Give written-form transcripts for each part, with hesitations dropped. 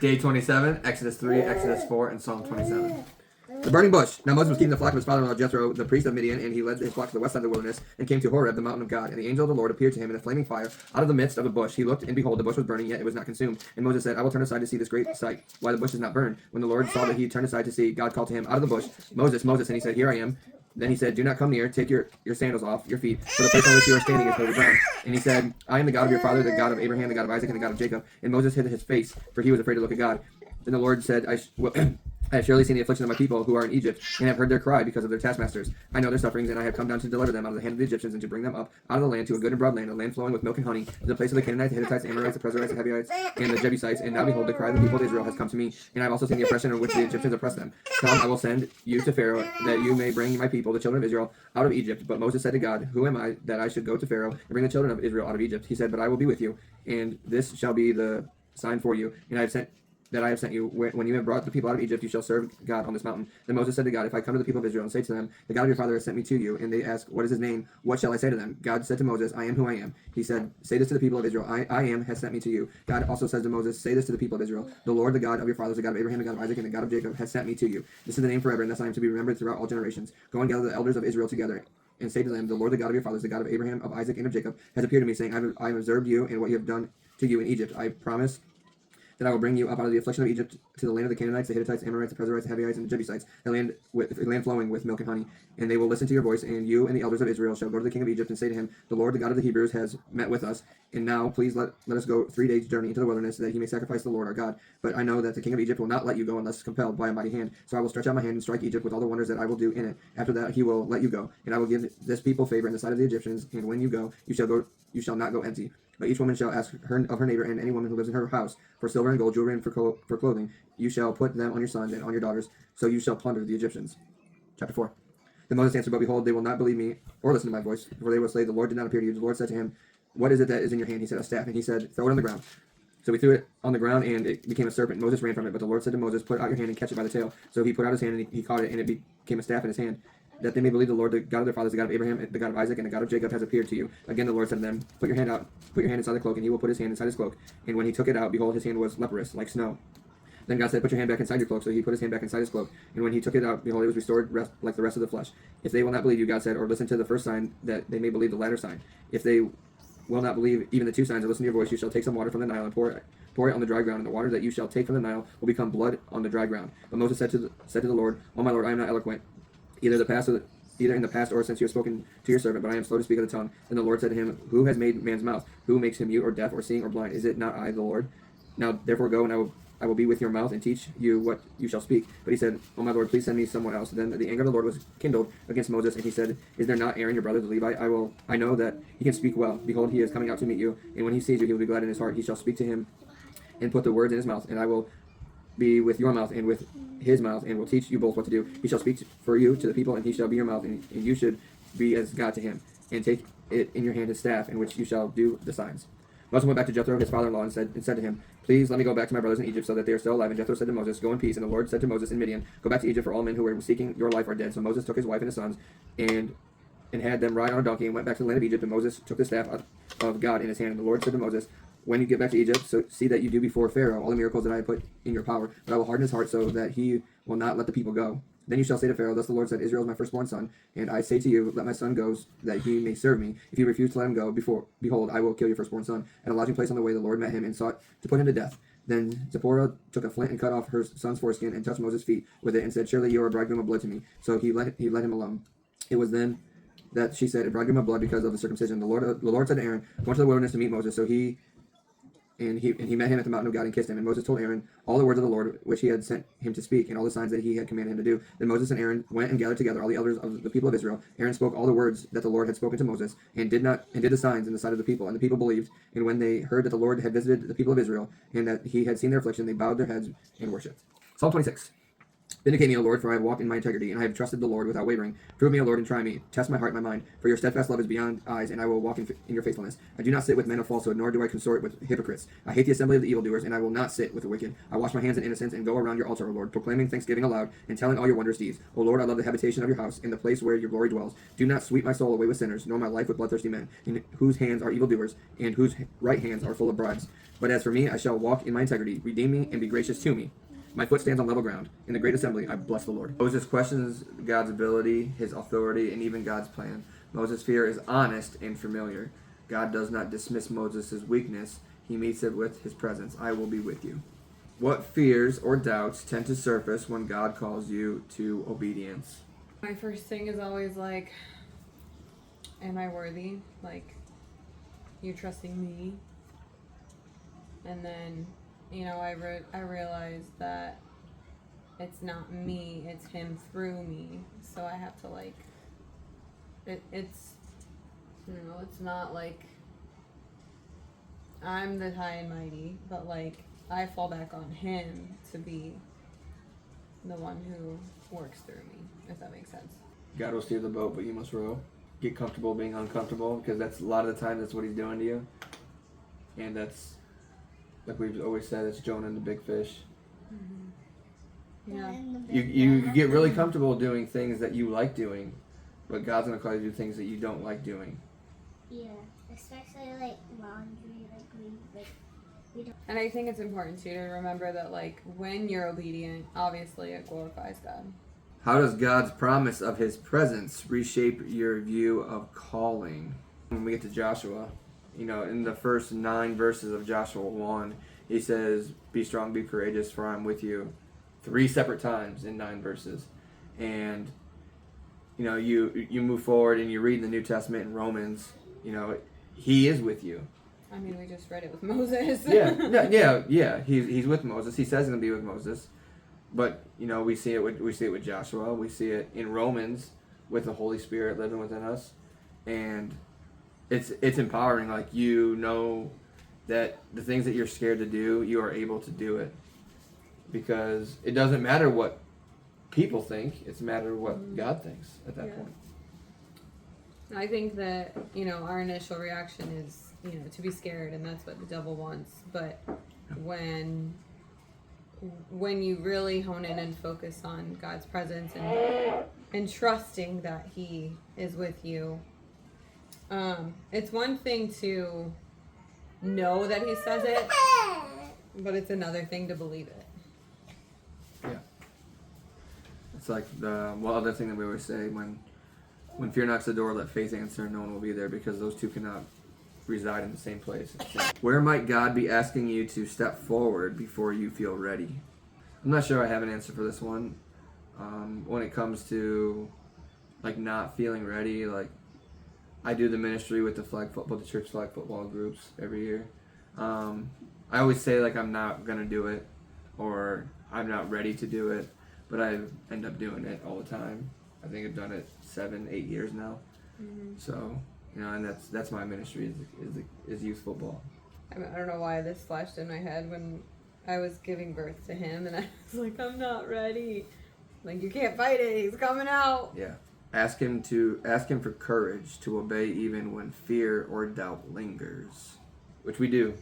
Day 27, Exodus 3, Exodus 4, and Psalm 27. The burning bush. Now Moses was keeping the flock of his father-in-law Jethro, the priest of Midian, and he led his flock to the west side of the wilderness, and came to Horeb, the mountain of God. And the angel of the Lord appeared to him in a flaming fire out of the midst of a bush. He looked, and behold, the bush was burning, yet it was not consumed. And Moses said, I will turn aside to see this great sight, why the bush is not burned. When the Lord saw that he turned aside to see, God called to him out of the bush, Moses, Moses, and he said, Here I am. Then he said, Do not come near, take your sandals off your feet, for the place on which you are standing is holy ground. And he said, I am the God of your father, the God of Abraham, the God of Isaac, and the God of Jacob. And Moses hid his face, for he was afraid to look at God. Then the Lord said, I have surely seen the affliction of my people who are in Egypt, and have heard their cry because of their taskmasters. I know their sufferings, and I have come down to deliver them out of the hand of the Egyptians, and to bring them up out of the land to a good and broad land, a land flowing with milk and honey, to the place of the Canaanites, the Hittites, the Amorites, the Perizzites, the Hevites, and the Jebusites. And now behold, the cry of the people of Israel has come to me, and I have also seen the oppression in which the Egyptians oppress them. Come, I will send you to Pharaoh, that you may bring my people, the children of Israel, out of Egypt. But Moses said to God, Who am I, that I should go to Pharaoh and bring the children of Israel out of Egypt? He said, But I will be with you, and this shall be the sign for you, and I have sent you. When you have brought the people out of Egypt, you shall serve God on this mountain. Then Moses said to God, If I come to the people of Israel and say to them, The God of your father has sent me to you, and they ask, What is his name? What shall I say to them? God said to Moses, I am who I am. He said, Say this to the people of Israel, I am has sent me to you. God also says to Moses, Say this to the people of Israel, The Lord, the God of your fathers, the God of Abraham, the God of Isaac, and the God of Jacob, has sent me to you. This is the name forever, and thus I am to be remembered throughout all generations. Go and gather the elders of Israel together, and say to them, The Lord, the God of your fathers, the God of Abraham, of Isaac, and of Jacob, has appeared to me, saying, I have observed you and what you have done to you in Egypt. I promise that I will bring you up out of the affliction of Egypt to the land of the Canaanites, the Hittites, the Amorites, the Perizzites, the Hevites, and the Jebusites, the land flowing with milk and honey. And they will listen to your voice, and you and the elders of Israel shall go to the king of Egypt and say to him, The Lord, the God of the Hebrews, has met with us. And now, please let us go 3 days' journey into the wilderness, that he may sacrifice the Lord our God. But I know that the king of Egypt will not let you go unless compelled by a mighty hand. So I will stretch out my hand and strike Egypt with all the wonders that I will do in it. After that, he will let you go. And I will give this people favor in the sight of the Egyptians. And when you go, you shall not go empty. But each woman shall ask of her neighbor and any woman who lives in her house for silver and gold, jewelry, and for clothing. You shall put them on your sons and on your daughters, so you shall plunder the Egyptians. Chapter 4. Then Moses answered, But behold, they will not believe me or listen to my voice, for they will say, The Lord did not appear to you. The Lord said to him, What is it that is in your hand? He said, A staff. And he said, Throw it on the ground. So he threw it on the ground, and it became a serpent. Moses ran from it, but the Lord said to Moses, Put out your hand and catch it by the tail. So he put out his hand, and he caught it, and it became a staff in his hand. That they may believe the Lord, the God of their fathers, the God of Abraham, the God of Isaac, and the God of Jacob, has appeared to you. Again the Lord said to them, Put your hand inside the cloak, and he will put his hand inside his cloak. And when he took it out, behold, his hand was leprous, like snow. Then God said, Put your hand back inside your cloak. So he put his hand back inside his cloak. And when he took it out, behold, it was restored like the rest of the flesh. If they will not believe you, God said, or listen to the first sign, that they may believe the latter sign. If they will not believe even the two signs, or listen to your voice, you shall take some water from the Nile and pour it on the dry ground, and the water that you shall take from the Nile will become blood on the dry ground. But Moses said to the Lord, O my Lord, I am not eloquent, either in the past or since you have spoken to your servant, but I am slow to speak of the tongue. Then the Lord said to him, Who has made man's mouth? Who makes him mute or deaf or seeing or blind? Is it not I, the Lord? Now therefore go, and I will be with your mouth and teach you what you shall speak. But he said, O my Lord, please send me someone else. Then the anger of the Lord was kindled against Moses, and he said, Is there not Aaron your brother, the Levite? I know that he can speak well. Behold, he is coming out to meet you, and when he sees you, he will be glad in his heart. He shall speak to him and put the words in his mouth, and I will be with your mouth and with his mouth, and will teach you both what to do. He shall speak for you to the people, and he shall be your mouth, and you should be as God to him. And take it in your hand his staff, in which you shall do the signs. Moses went back to Jethro, his father-in-law, and said to him, Please let me go back to my brothers in Egypt, so that they are still alive. And Jethro said to Moses, Go in peace. And the Lord said to Moses in Midian, Go back to Egypt, for all men who were seeking your life are dead. So Moses took his wife and his sons, and had them ride on a donkey, and went back to the land of Egypt. And Moses took the staff of God in his hand. And the Lord said to Moses, When you get back to Egypt, so see that you do before Pharaoh all the miracles that I have put in your power. But I will harden his heart, so that he will not let the people go. Then you shall say to Pharaoh, Thus the Lord said, Israel is my firstborn son, and I say to you, Let my son go, that he may serve me. If you refuse to let him go, behold, I will kill your firstborn son. At a lodging place on the way, the Lord met him and sought to put him to death. Then Zipporah took a flint and cut off her son's foreskin, and touched Moses' feet with it, and said, Surely you are a bridegroom of blood to me. So he let him alone. It was then that she said, A bridegroom of blood, because of the circumcision. The Lord said to Aaron, Go into the wilderness to meet Moses. So he met him at the mountain of God and kissed him. And Moses told Aaron all the words of the Lord which he had sent him to speak, and all the signs that he had commanded him to do. Then Moses and Aaron went and gathered together all the elders of the people of Israel. Aaron spoke all the words that the Lord had spoken to Moses, and did the signs in the sight of the people. And the people believed. And when they heard that the Lord had visited the people of Israel, and that he had seen their affliction, they bowed their heads and worshipped. Psalm 26. Vindicate me, O Lord, for I have walked in my integrity, and I have trusted the Lord without wavering. Prove me, O Lord, and try me. Test my heart and my mind, for your steadfast love is beyond eyes, and I will walk in your faithfulness. I do not sit with men of falsehood, nor do I consort with hypocrites. I hate the assembly of the evildoers, and I will not sit with the wicked. I wash my hands in innocence and go around your altar, O Lord, proclaiming thanksgiving aloud and telling all your wondrous deeds. O Lord, I love the habitation of your house, in the place where your glory dwells. Do not sweep my soul away with sinners, nor my life with bloodthirsty men, in whose hands are evildoers, and whose right hands are full of bribes. But as for me, I shall walk in my integrity. Redeem me and be gracious to me. My foot stands on level ground. In the great assembly, I bless the Lord. Moses questions God's ability, his authority, and even God's plan. Moses' fear is honest and familiar. God does not dismiss Moses' weakness. He meets it with his presence. I will be with you. What fears or doubts tend to surface when God calls you to obedience? My first thing is always like, am I worthy? Like, you trusting me? And then, I realized that it's not me, it's him through me. So I have to it's not like I'm the high and mighty, but like I fall back on him to be the one who works through me, if that makes sense. God will steer the boat, but you must row. Get comfortable being uncomfortable, because that's a lot of the time that's what he's doing to you. And that's, like we've always said, it's Jonah and the big fish. Mm-hmm. Yeah. You get really comfortable doing things that you like doing, but God's going to call you to do things that you don't like doing. Yeah, especially like laundry, we don't. And I think it's important too to remember that like when you're obedient, obviously it glorifies God. How does God's promise of his presence reshape your view of calling? When we get to Joshua, in the first 9 verses of Joshua 1, he says, be strong, be courageous, for I'm with you. 3 separate times in 9 verses. And, you move forward and you read the New Testament in Romans, he is with you. I mean, we just read it with Moses. Yeah. He's with Moses. He says he's going to be with Moses. But, we see it with Joshua. We see it in Romans with the Holy Spirit living within us. And it's empowering. Like, that the things that you're scared to do, you are able to do it. Because it doesn't matter what people think. It's a matter of what God thinks at that point. I think that, our initial reaction is, to be scared, and that's what the devil wants. But when you really hone in and focus on God's presence and trusting that he is with you, it's one thing to know that he says it, but it's another thing to believe it. Yeah. It's like the other thing that we always say, when fear knocks the door, let faith answer, no one will be there, because those two cannot reside in the same place. Where might God be asking you to step forward before you feel ready? I'm not sure I have an answer for this one. When it comes to not feeling ready, I do the ministry with the church flag football groups every year. I always say I'm not gonna do it, or I'm not ready to do it, but I end up doing it all the time. I think I've done it 7-8 years now. Mm-hmm. So, and that's my ministry is youth football. I don't know why this flashed in my head when I was giving birth to him, and I was like, I'm not ready. You can't fight it. He's coming out. Yeah. Ask him for courage to obey even when fear or doubt lingers, which we do.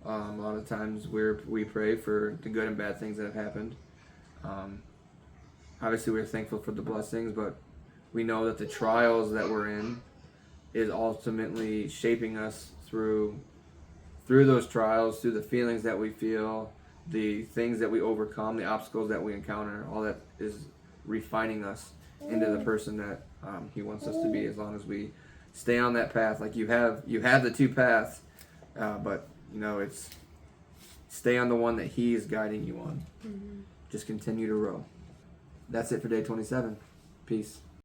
A lot of times we pray for the good and bad things that have happened. Obviously, we're thankful for the blessings, but we know that the trials that we're in is ultimately shaping us through those trials, through the feelings that we feel, the things that we overcome, the obstacles that we encounter. All that is refining us into the person that he wants us to be, as long as we stay on that path. You have the 2 paths, but it's stay on the one that he is guiding you on. Mm-hmm. Just continue to row. That's it for day 27. Peace.